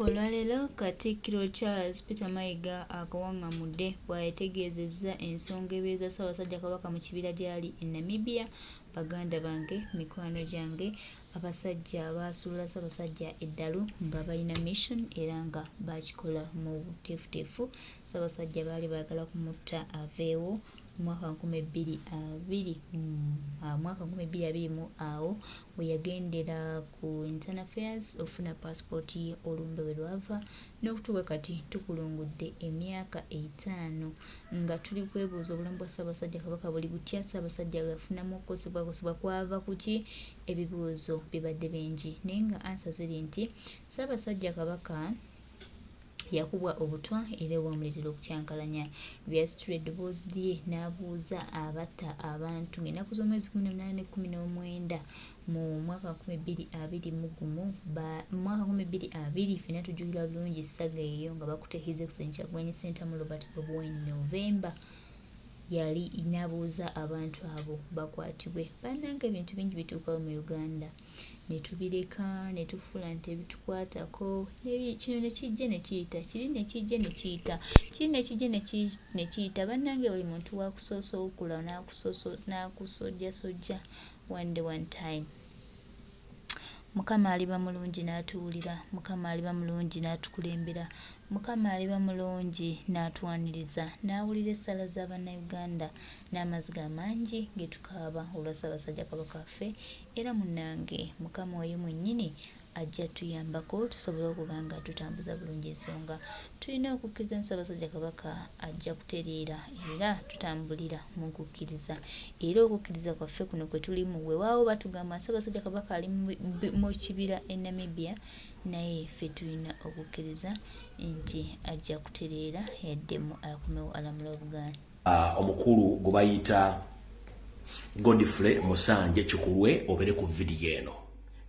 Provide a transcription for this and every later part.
Olwaleero Katikkiro Charles Peter Mayiga akawangamudde bw'ategeezezza ensonga ebeeza Ssaabasajja Kabaka mu kibira gy'ali e Namibia. Baganda bange, mikwano gyange, abasajja abaasuula Ssaabasajja eddalu nga balina mission era nga bakikola mu buteefuteefu. Ssaabasajja baali baagala kumutta aveewo mwaka 2020 awo we yagendera ku Internal Affairs ofuna passport ye olumbe we lwava n'okutuuka kati tukulungudde emyaka 5 nga tuli kwebuuza obulamu bwa Ssaabasajja Kabaka buli butya. Ssaabasajja yafunamu okukosebwa kwava ku ki? Ebibuuzo bibadde bingi naye nga ansa ziri nti Ssaabasajja Kabaka yakubwa obutwa era bwamuleetera okukyankalanya. Lweyasitula eddoboozi lye n'abuuza abatta abantu ng'ennaku z'omwezi 18 ne 19 mu mwaka 2020 ffenna tujjukira bulungi essaga eyo nga bakutte His Excellency Kyagulanyi Ssentamu Robert Bobi Wine November. Yali n'abuuza abantu abo bakwatibwe. Bannange ebintu bingi bituukawo mu Uganda ne tubireka ne tufuula nti ebitukwatako kino ne kijja ne kiyita, kiri ne kijja ne kiyita, kiri ne kijja ne kiyita. Bannange buli muntu wakusoosowukula n'akusojjasojja one day one time. Mukama aliba mulungi n'atuwulira, Mukama aliba mulungi n'atukulembera, Mukama aliba mulungi n'atwaniriza n'awulira essala z'Abannayuganda n'amaziga amangi ge tukaaba olwa Ssaabasajja Kabaka waffe. Era munnange Mukama oyo mwennyini ajja tuyambako tusobole okuba nga tutambuza bulungi ensonga. Tulina okukkiriza nti Ssaabasajja Kabaka ajja kutereera era tutambulira mu kukkiriza. Era okukkiriza kwaffe kuno kwe tulimu weewaawo batugamba Ssaabasajja Kabaka ali mu kibira e Namibia, naye ffe tulina okukkiriza nti ajja kutereera yaddemu akomewo alamula Obuganda. Omukulu gwe bayita Godfrey Musanje Kikulwe obere ku vidiyo eno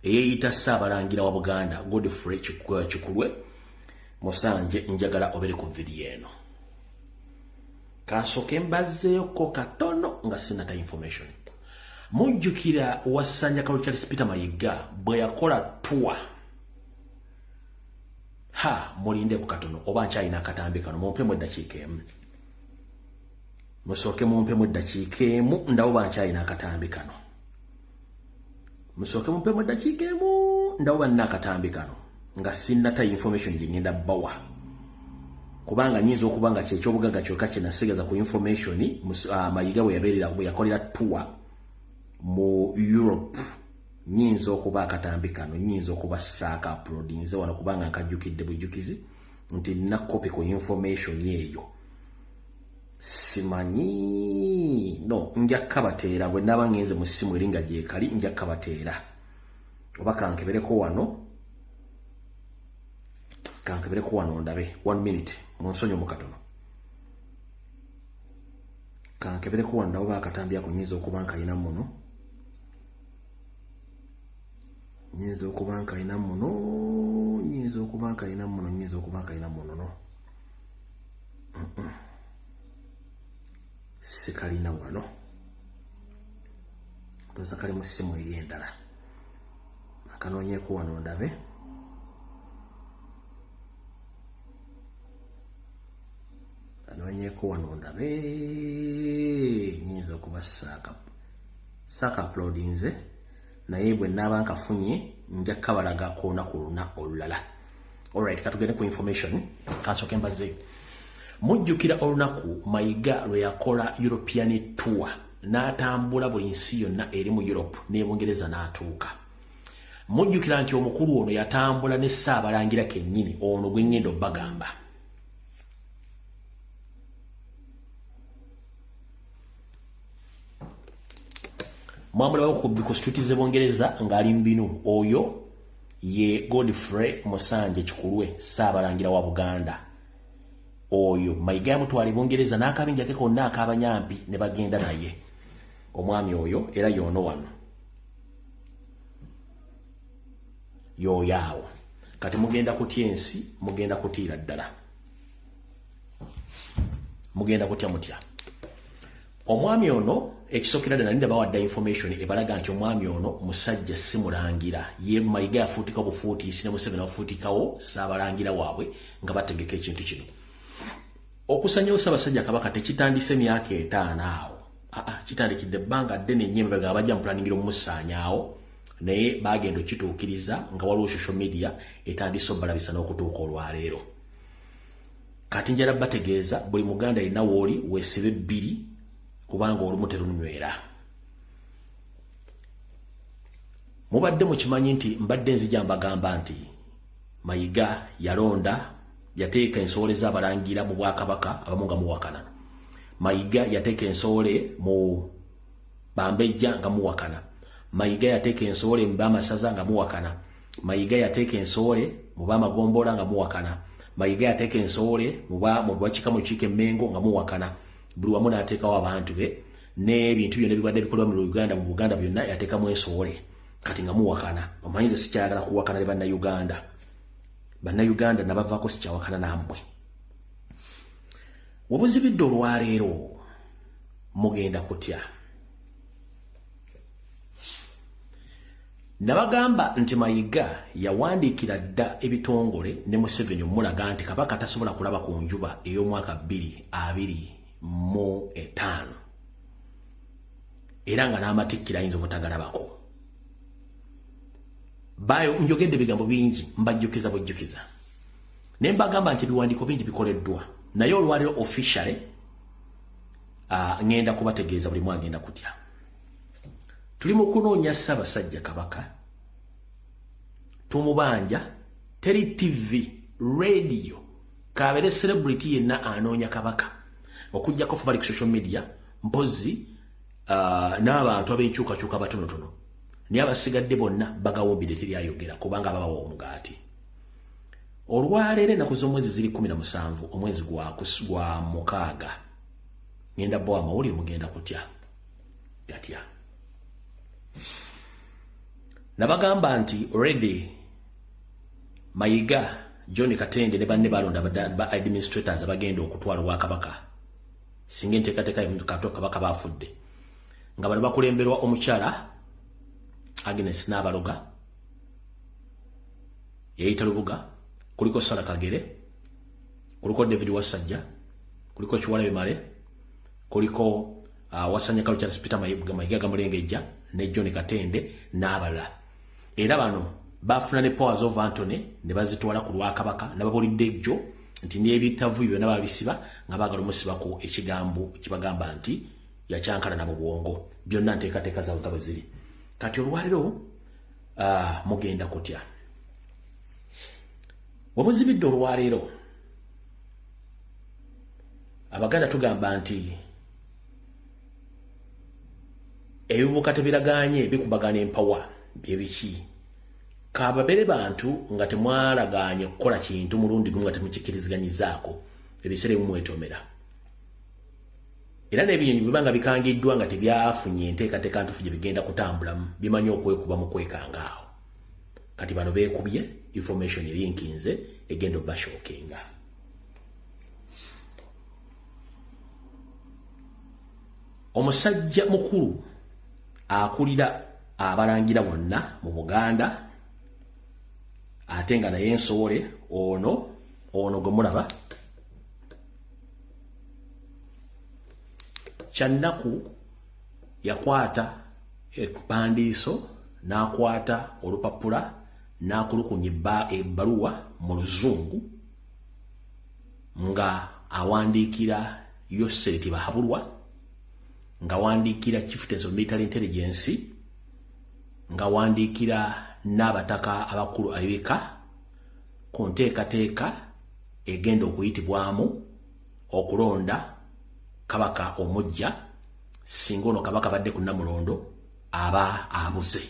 eyeyita Ssaabalangira wa Buganda Godfrey Kikulwe Musanje njagala obere ku vidiyo eno. Kasooke mbazeeko katono nga sinata information. Mujjukira Wassanja Charles Peter Mayiga bwe yakola tour. Mulinde ku katono oba nkyalina akatambi kano mumpemu eddakiika emu. Musooke mumpemu eddakiika emu ndawo bankyalina akatambi kano. Musooke mumpemu eddakiika emu ndawo banna akatambi kano nga sinnata information gye ngenda bbawa. Kubanga nyinza okuba nga ky'ekyobugagga kyokka kye nasigaza ku information Mayiga bwe yakolera tour mu Europe. Nyinza okuba akatambi kano, nyinza okuba saaka uploadinze wano kubanga nkajjukidde bujjukizi nti nina copy ku information eyo. Simanyi no nja kabateera bwe naba ngenze mu ssimu eringa gyekali nja kabateera oba kankebereko wano ndabe 1 minute munsonyo mu katono. Kankebereko wano oba akatambi ako nyinza okuba nkayina muno. Nyinza okuba nkayina muno no. Sikalina wano. Ndoza kali mu ssimu eri endala. Akanoonyeeko wano ndabe. Nyinza okuba saaka uploadinze naye bwe naaba nkafunye nja kabalaga koona ku lunaku olulala. Alright, katugende ku information. Kasooke mbaze. Mujjukira olunaku Mayiga lwe yakola European tour n'atambula buli nsi yonna eri mu Europe ne Bungereza n'atuuka. Mujjukira nti omukulu ono yatambula ne Ssaabalangira kennyini ono gwe ngenda obbagamba. Mwamulawo ku street z'Ebungereza ng'ali mbinu oyo ye Godfrey Musanje Kikulwe Ssaabalangira wa Buganda. Oyo Mayiga yamutwala Bungereza n'akabinja ke konna ak'abanyampi ne bagenda naye. Omwami oyo era yoono wano. Yooyaawo. Kati mugenda kutya ensi, mugenda kutiira ddala. Mugenda kutya mutya. omwami ono ekisokera ddala nida bawadda information ebalaga nti omwami ono musajja simulangira ye Mayiga yafuutika bufuutiisi ne Museveni afuutikawo saabalangira waabwe nga bategeka ekintu kino okusanyawo Ssaabasajja Kabaka tekitandise myaka 5 awo kitandikidde ebbanga ddene nnyo emabega bajja mupulaningira omusaanyaawo naye bagenda okituukiriza nga waliwo social media etandise obalabisa n'okutuuka olwaleero kati njala bategeeza buli muganda alina wooli weesibe 2 kubanga olumu terunywera mubadde mukimanyi nti mbadde nzija mbagamba nti Mayiga yalonda yateeka ensowole z'abalangira mu Bwakabaka abamu nga muwakana Mayiga yateeka ensowole mu Bambejja nga muwakana Mayiga yateeka ensowole mu Bamasaza nga muwakana Mayiga yateeka ensowole mu Bamagombola nga muwakana Mayiga yateeka ensowole mu Lwakika Mengo nga muwakana buli wamu n'ateekawo abantu be n'ebintu byonna bibadde bikolwa mu Uganda mu Buganda byonna yateekamu ensowole kati nga muwakana omanyi nze sikyayagala kuwakana ne bannayuganda nabavaako sikyawakana nammwe webuzibidde olwaleero mugenda kutya nabagamba nti Mayiga yawandiikira dda ebitongole ne Museveni omulaga nti Kabaka tasobola kulaba ku njuba ey'omwaka 2025 era nga n'amatikkira ayinza obutagalabako bayo njogedde bigambo bingi mbajjukiza bujjukiza ne mbagamba nti ebiwandiiko bingi bikoleddwa naye olwaleero officially ngenda kubategeeza buli mwagenda kutya tuli mu kunoonya Ssaabasajja Kabaka tumubanja teri TV radio kabere celebrity yenna anoonya Kabaka okujjako ffe bali ku social media mpozi n'abantu ab'enkyukakyuka batonotono niye abasigadde bonna bagawumbidde teri ayogera kubanga babawa omugaati olwaleero ennaku z'omwezi ziri 17 omwezi gwa mukaaga ngenda bwa amawulire mugenda kutya gatya nabagamba nti already Mayiga John Katende ne banne balonda ba administrators abagenda okutwala Obwakabaka singa enteekateeka Kabaka bafudde nga bano bakulemberwa omukyala Agnes Nabaloga yayita Lubuga kuliko Sarah Kagere kuliko David Wasajja kuliko Kiwalabe Male kuliko Wasanya Kalu Charles Peter Mayiga Gamulengejja ne John Katende n'abalala era bano bafuna ne powers of Anthony ne bazitwala ku Lwakabaka nababulidde ejjo nti n'ebitavu byonna babisiba nga baagala omusibako ekigambo kibagamba nti yakyankana nabo bwongo byonna nteekateeka zaabwe nga ziri kati olwaleero mugenda kutya wabuzibidde olwaleero Abaganda tugamba nti ebibuka tebiraganye bikubagana empawa byebiki kababere bantu nga temwalaganye kukola kintu mulundi gumu nga temukikirizganyizaako ebisere mumwetomera era n'ebinyonyi bibanga bikangiddwa nga tebyafunye enteekateeka ntufu gye bigenda kutambulamu bimanyi okwekuba mu kwekangaawo kati bano beekubye information erinkinze egenda obashookinga omusajja mukulu akulira abalangira bonna mu Buganda ate nga naye ensowole ono gwe mulaba kyannaku yakwata ekpandiiso n'akwata olupapula n'akulukunya ebbaluwa mu Luzungu nga awandiikira Yosereti Bahabulwa nga wandiikira Chieftains of Military Intelligence nga wandiikira n'abataka abakulu ab'ebika ku nteekateeka egenda okuyitibwamu okulonda Kabaka omujja singa ono Kabaka badde ku Namulondo aba abuze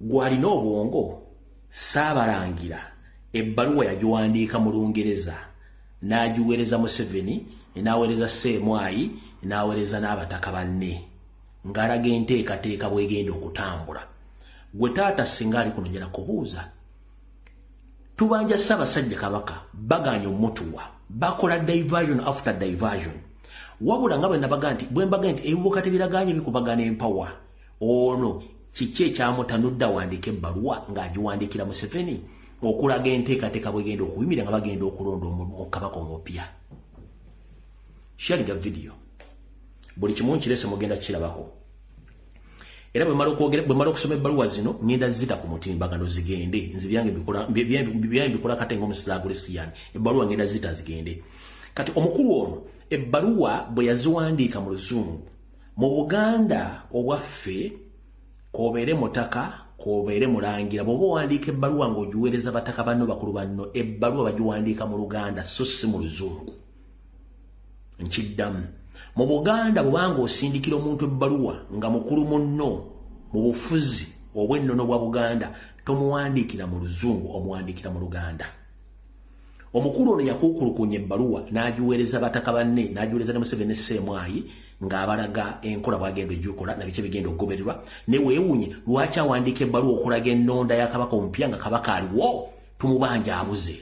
gwalina obwongo Saabalangira ebbaluwa yagiwandiika mu Lungereza n'agiweereza Museveni n'aweereza Ssemwayi n'aweereza n'abataka banne ng'alaga enteekateeka bw'egenda okutambula gwe taata singa ali kuno njala kubuuza tubanja Ssaabasajja Kabaka baganya omutuwa bakola diversion after diversion wabula nga bwe nabaga nti bwe mbaga nti ebibuka tebiraganye bikubagana empower ono kiki ekyamutanudda wandiika ebbaluwa ng'agiwandiikira Museveni okulaga enteekateeka bwegenda okuyimira nga bagenda okulonda kabaka omupya. Sharing a video buli kimu nkirese mugenda kirabako era bwe mala okusoma ebbaluwa zino ngenda zita ku mutimbagano zigende nzi byange bikola kate ng'omusizi Agulesiyani ebbaluwa ngenda zita zigende. Kati omukulu ono ebbaluwa bwe yaziwandiika mu Luzungu mu Buganda obwaffe kobeere mutaka kobeere mulangira bw'oba owandiika ebbaluwa ng'ogiweereza bataka banno bakulu banno ebbaluwa bagiwandiika mu Luganda so si mu Luzungu. Nkiddamu mu Buganda bw'obanga osindikira omuntu ebbaluwa nga mukulu munno mu bufuzi obw'ennono bwa Buganda tomuwandiikira mu Luzungu omuwandiikira mu Luganda. Omukulu ono yakuukulukunya ebbaluwa n'agiweereza bataka banne n'agiweereza ne Museveni ne Ssemwayi ng'abalaga enkola bw'agenda ogikola na biki bigenda okugobererwa ne weewunye lwaki awandiika ebbaluwa okulaga ennonda ya kabaka omupya nga kabaka aliwo tumubanja abuze.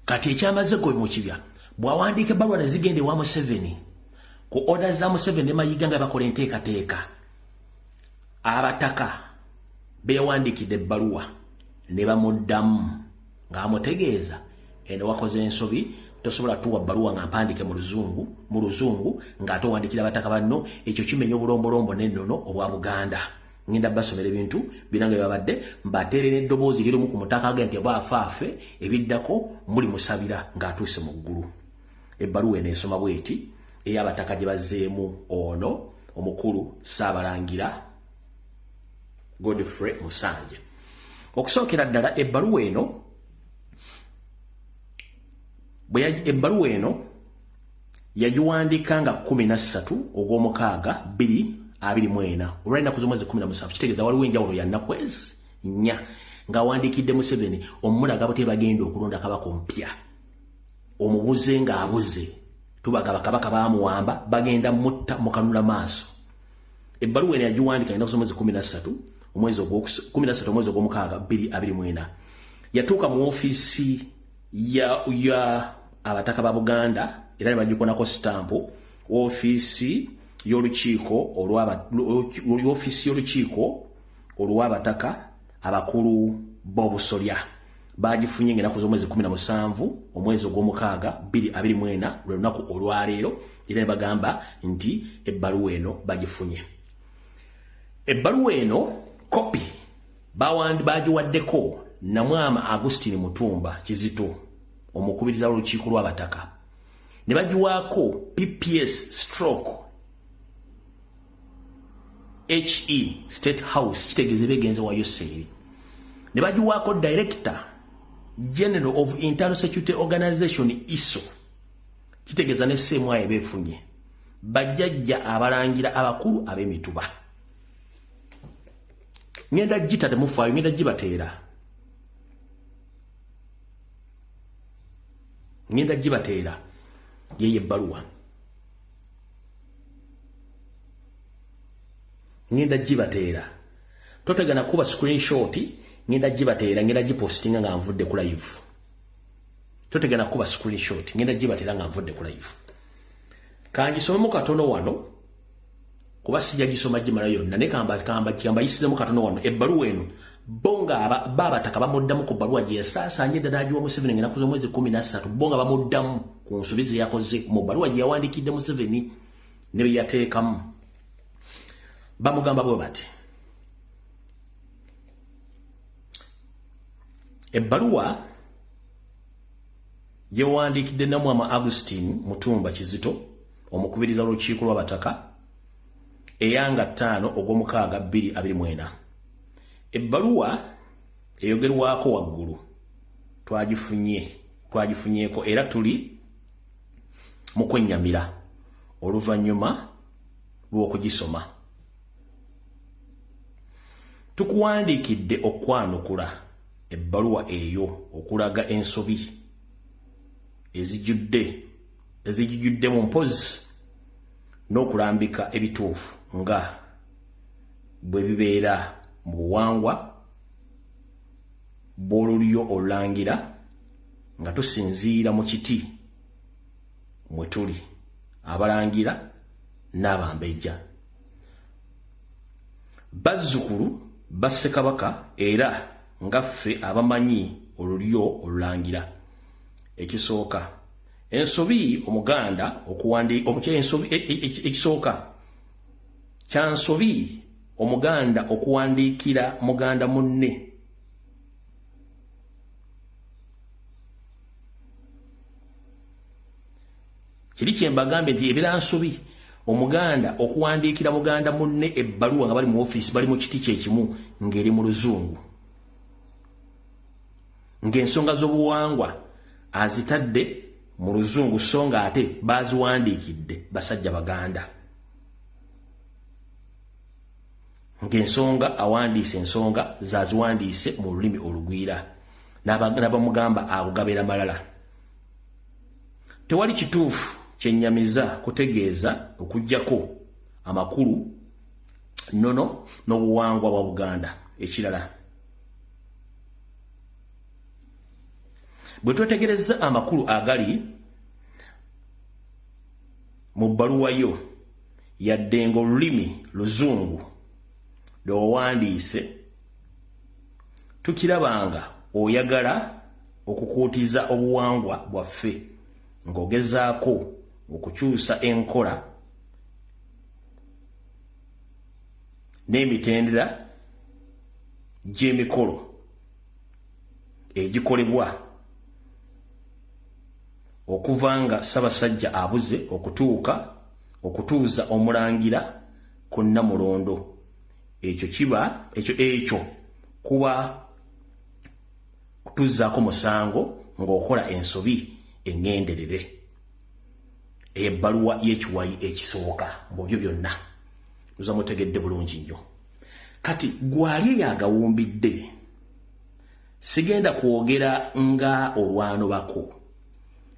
Kati ekyamaze gwe mu kibya bw'awandiika ebbaluwa ne zigenda ewa Museveni ku oda za Museveni ne Mayiga nga bakola enteekateeka abataka beewandiikidde ebbaluwa ne bamuddamu ng'amutegeeza eno wakoze ensobi tosobola tuwa bbaluwa nga mpandiike mu Luzungu ng'ate owandiikira abataka banno ekyo kimenya obulombolombo n'ennono obwa Buganda. Ngenda basomera ebintu binange babadde mbateerera eddoboozi lirimu ku mutaka agenti abafaafe ebiddako muli musabira ng'atuuse mu ggulu. Ebbaluwa eno esoma bweti ey'abataka gye bazzeemu ono omukulu Ssaabalangira Godfrey Musanje. Okusookera ddala ebbaluwa eno yagiwandiika nga 13 ogw'omukaaga 2024 olw'ennaku z'omwezi 17 kitegeeza waliwo enjawulo ya nnaku ezi 4 ng'awandiikidde Museveni omulaga bwe bagenda okulonda kabaka omupya omubuze ng'abuze tubaga bakabaka baamuwamba bagenda mutta mukanula maaso. Ebbaluwa eno yagiwandiika ennaku z'omwezi 17 omwezi ogw'omukaaga 2024 yatuuka mu ofiisi ya abataka ba Buganda era ne bagikonako sitampu ofiisi y'olukiiko olw'abataka abakulu b'obusolya bagifunye ng'ennaku z'omwezi 17 omwezi ogw'omukaaga 2024 lwe lunaku olwaleero era ne bagamba nti ebbaluwa eno bagifunye. Ebbaluwa eno kopi bagiwaddeko Namwama Augustine Mutumba Kizito omukubiriza w'olukiiko lw'abataka ne bagiwaako PPS HE State House kitegeeza begenze wayo seeri ne bagiwaako Director General of Internal Security Organization ISO kitegeeza ne Ssemwayi beefunye bajjajja abalangira abakulu ab'emituba. Ngenda gita temufaayo ngenda gibateera yeye ebbaluwa ngenda gibateera totegana kuba screenshot ngenda gibateera ngenda gipostinga nga nvudde ku live totegana kuba screenshot ngenda gibateera nga nvudde ku live kangisomemu katono wano kuba sijja gisoma gimala yonna ne kamba yisizemu katono wano ebbaluwa eno bonga babataka bamuddamu ku bbaluwa gye yasaasaanye ddala agiwa Museveni ng'ennaku z'omwezi 13 bonga bamuddamu ku nsobi ze yakoze mu bbaluwa gye yawandiikidde Museveni ne bye yateekamu bamugamba bwe bati ebbaluwa gye wawandiikidde Namwama Augustine Mutumba Kizito omukubiriza w'olukiiko lw'abataka eyanga 5 ogw'omukaaga 2024 ebbaluwa eyogerwako waggulu twagifunyeeko era tuli mu kwennyamira oluvannyuma lw'okugisoma. Tukuwandiikidde okwanukula ebbaluwa eyo okulaga ensobi ezigijjudde mu mpozi n'okulambika ebituufu nga bwe bibeera mu buwangwa b'olulyo olulangira nga tusinziira mu kiti mwe tuli abalangira n'abambejja bazzukulu ba Ssekabaka era nga ffe abamanyi olulyo olulangira. Ekisooka ensobi omuganda ekisooka kyansobi omuganda okuwandiikira muganda munne kiri kyembagambye nti ebira nsobi omuganda okuwandiikira muganda munne ebbaluwa nga bali mu office bali mu kiti kyekimu ng'eri mu luzungu ng'ensonga z'obuwangwa azitadde mu luzungu so nga ate baziwandiikidde basajja baganda ng'ensonga awandiise ensonga zaziwandiise mu lulimi olugwira n'abamugamba agugabira malala. Tewali kituufu kyennyamiza kutegeeza okuggyako amakulu nnono n'obuwangwa bwa Buganda. Ekirala bwe twetegereza amakulu agali mu bbaluwa yo yadde ng'olulimi luzungu lw'owandiise tukirabanga oyagala okukuutiza obuwangwa bwaffe ng'ogezaako okukyusa enkola n'emitendera gy'emikolo egikolebwa okuva nga Ssaabasajja abuze okutuuza omulangira ku Nnamulondo. Ekyo kuba kutuzaako musango ng'okola ensobi eŋŋenderere. Ebbaluwa y'ekiwayi ekisooka mbobyo byonna uza mutegedde bulungi nnyo. Kati gwali yagawumbidde sigenda kwogera nga olwano bako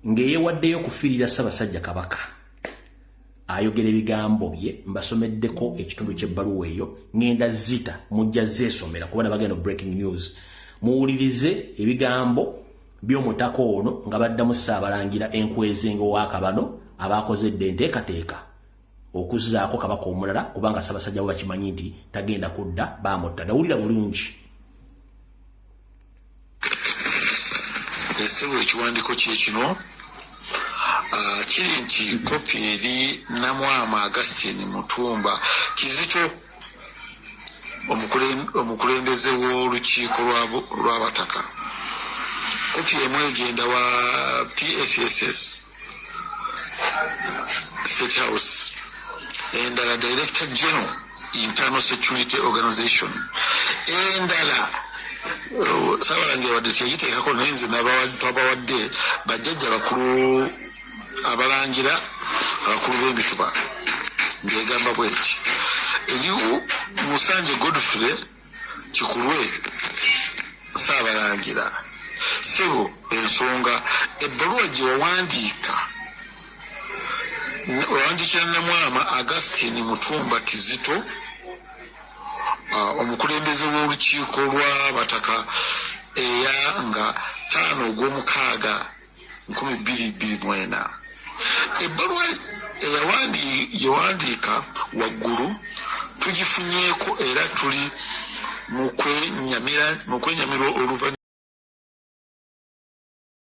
ng'eyewaddeyo kufiirira Ssaabasajja Kabaka ayogera ebigambo bye mbasomeddeko ekitundu ky'ebbaluwa eyo ngenda zita mujja zeesomera kuba nabagenda breaking news muwulirize ebigambo by'omutaka ono nga baddamu Ssaabalangira Enkwezenga ow'Akabano abakozedde enteekateeka okuzzaako Kabaka omulala kubanga Ssaabasajja bo bakimanyi nti tagenda kudda baamutta. Nawulira bulungi. Esebo ekiwandiiko kyekino kiri nti kopi eri Namwama Augustine Mutumba Kizito omukulembeze w'olukiiko lw'abataka. Kopi emu egenda wa PSSS State House endala Director General Internal Security Organization endala Ssaabalangira wadde tegiteekako naye nze twabawadde bajjajja bakulu abalangira abakulu b'emituba ng'egamba bweti eriwo Musanje Godfrey Kikulwe Ssaabalangira sebo ensonga ebbaluwa gye wawandiikira Namwama Augustine Mutumba Kizito omukulembeze w'olukiiko lw'abataka eya nga 5/6/2024 ebbaluwa yawandiika waggulu tugifunyeeko era tuli mu kwenyamira oluvannyuma